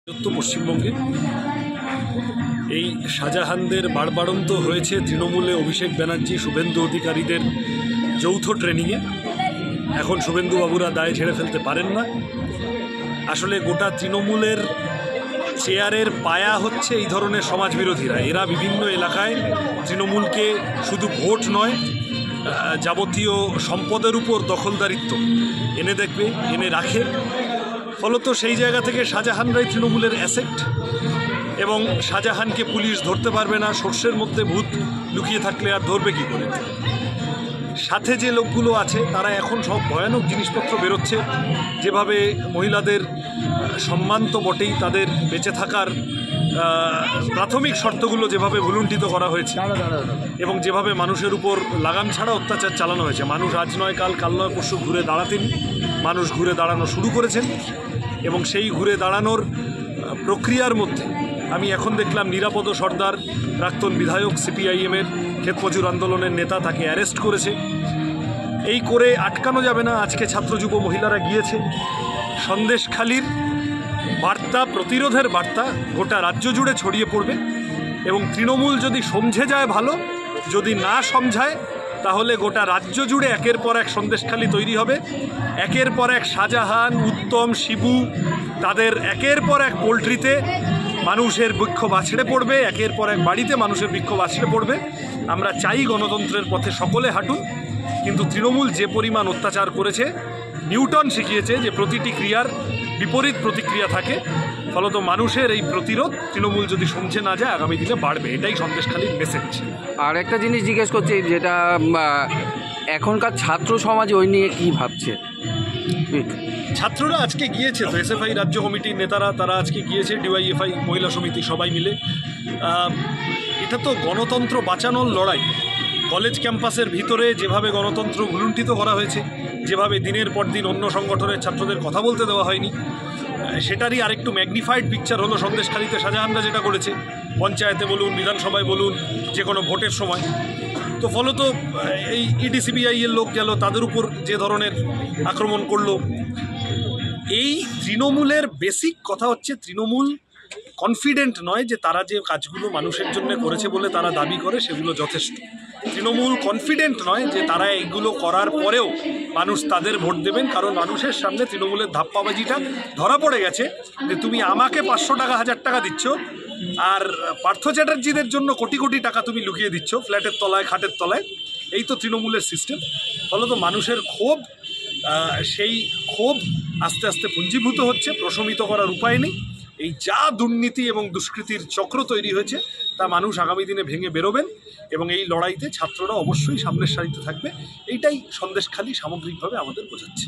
পশ্চিমবঙ্গে এই শাহজাহানদের বাড়বাড়ন্ত হয়েছে তৃণমূলে অভিষেক ব্যানার্জি শুভেন্দু অধিকারীদের যৌথ ট্রেনিংয়ে। এখন শুভেন্দু বাবুরা দায় ঝেড়ে ফেলতে পারেন না। আসলে গোটা তৃণমূলের চেয়ারের পায়া হচ্ছে এই ধরনের সমাজবিরোধীরা। এরা বিভিন্ন এলাকায় তৃণমূলকে শুধু ভোট নয়, যাবতীয় সম্পদের উপর দখলদারিত্ব এনে রাখে। ফলত সেই জায়গা থেকে শাহজাহানরাই তৃণমূলের অ্যাসেট, এবং শাহজাহানকে পুলিশ ধরতে পারবে না। সর্ষের মধ্যে ভূত লুকিয়ে থাকলে আর ধরবে কী করে? সাথে যে লোকগুলো আছে তারা এখন সব ভয়ানক জিনিসপত্র বেরোচ্ছে, যেভাবে মহিলাদের সম্মান তো বটেই, তাদের বেঁচে থাকার প্রাথমিক শর্তগুলো যেভাবে ভুলুণ্ঠিত করা হয়েছে, এবং যেভাবে মানুষের উপর লাগাম ছাড়া অত্যাচার চালানো হয়েছে। মানুষ আজ নয় কাল, কাল নয় পরশু ঘুরে দাঁড়াতেন, মানুষ ঘুরে দাঁড়ানো শুরু করেছেন, এবং সেই ঘুরে দাঁড়ানোর প্রক্রিয়ার মধ্যে আমি এখন দেখলাম নিরাপদ সর্দার, প্রাক্তন বিধায়ক, সিপিআইএমের ক্ষেত মজুর আন্দোলনের নেতা, তাকে অ্যারেস্ট করেছে। এই করে আটকানো যাবে না। আজকে ছাত্র যুব মহিলারা গিয়েছে। সন্দেশখালির বার্তা, প্রতিরোধের বার্তা গোটা রাজ্য জুড়ে ছড়িয়ে পড়বে, এবং তৃণমূল যদি সমঝে যায় ভালো, যদি না সমঝায় তাহলে গোটা রাজ্য জুড়ে একের পর এক সন্দেশখালি তৈরি হবে। একের পর এক শাহজাহান, উত্তম, শিবু, তাদের একের পর এক পোল্ট্রিতে মানুষের বিক্ষোভ আছড়ে পড়বে, একের পর এক বাড়িতে মানুষের বিক্ষোভ আছড়ে পড়বে। আমরা চাই গণতন্ত্রের পথে সকলে হাঁটুন, কিন্তু তৃণমূল যে পরিমাণ অত্যাচার করেছে, নিউটন শিখিয়েছে যে প্রতিটি ক্রিয়ার বিপরীত প্রতিক্রিয়া থাকে। ফলত মানুষের এই প্রতিরোধ তৃণমূল যদি সমঝে না যায় আগামী দিনে বাড়বে। এটাই সন্দেশখালির মেসেজ। আর একটা জিনিস জিজ্ঞেস করছি, যেটা এখনকার ছাত্র সমাজ ওই নিয়ে কী ভাবছে? ছাত্ররা আজকে গিয়েছে তো, এসএফআই রাজ্য কমিটির নেতারা তারা আজকে গিয়েছে, ডিওয়াইএফআই মহিলা সমিতি সবাই মিলে। এটা তো গণতন্ত্র বাঁচানোর লড়াই। কলেজ ক্যাম্পাসের ভিতরে যেভাবে গণতন্ত্র ভুলুণ্ঠিত করা হয়েছে, যেভাবে দিনের পর দিন অন্য সংগঠনের ছাত্রদের কথা বলতে দেওয়া হয়নি, সেটারই আরেকটু ম্যাগনিফাইড পিকচার হলো সন্দেশখালিতে শাহজাহানরা যেটা করেছে, পঞ্চায়েতে বলুন, বিধানসভায় বলুন, যে কোনো ভোটের সময়। তো ফলত এই ইডিসিবিআইয়ের লোক গেল, তাদের উপর যে ধরনের আক্রমণ করলো। এই তৃণমূলের বেসিক কথা হচ্ছে, তৃণমূল কনফিডেন্ট নয় যে তারা যে কাজগুলো মানুষের জন্য করেছে বলে তারা দাবি করে সেগুলো যথেষ্ট। তৃণমূল কনফিডেন্ট নয় যে তারা এইগুলো করার পরেও মানুষ তাদের ভোট দেবেন, কারণ মানুষের সামনে তৃণমূলের ধাপ্পাবাজিটা ধরা পড়ে গেছে যে তুমি আমাকে 500 টাকা 1000 টাকা দিচ্ছ, আর পার্থ চ্যাটার্জিদের জন্য কোটি কোটি টাকা তুমি লুকিয়ে দিচ্ছ ফ্ল্যাটের তলায়, খাটের তলায়। এই তো তৃণমূলের সিস্টেম। ফলত মানুষের ক্ষোভ, সেই ক্ষোভ আস্তে আস্তে পুঞ্জীভূত হচ্ছে, প্রশমিত করার উপায় নেই। এই যা দুর্নীতি এবং দুষ্কৃতির চক্র তৈরি হয়েছে তা মানুষ আগামী দিনে ভেঙে বেরোবেন, এবং এই লড়াইতে ছাত্ররা অবশ্যই সামনের সারিতে থাকবে। এইটাই সন্দেশখালি সামগ্রিকভাবে আমাদের বোঝাচ্ছে।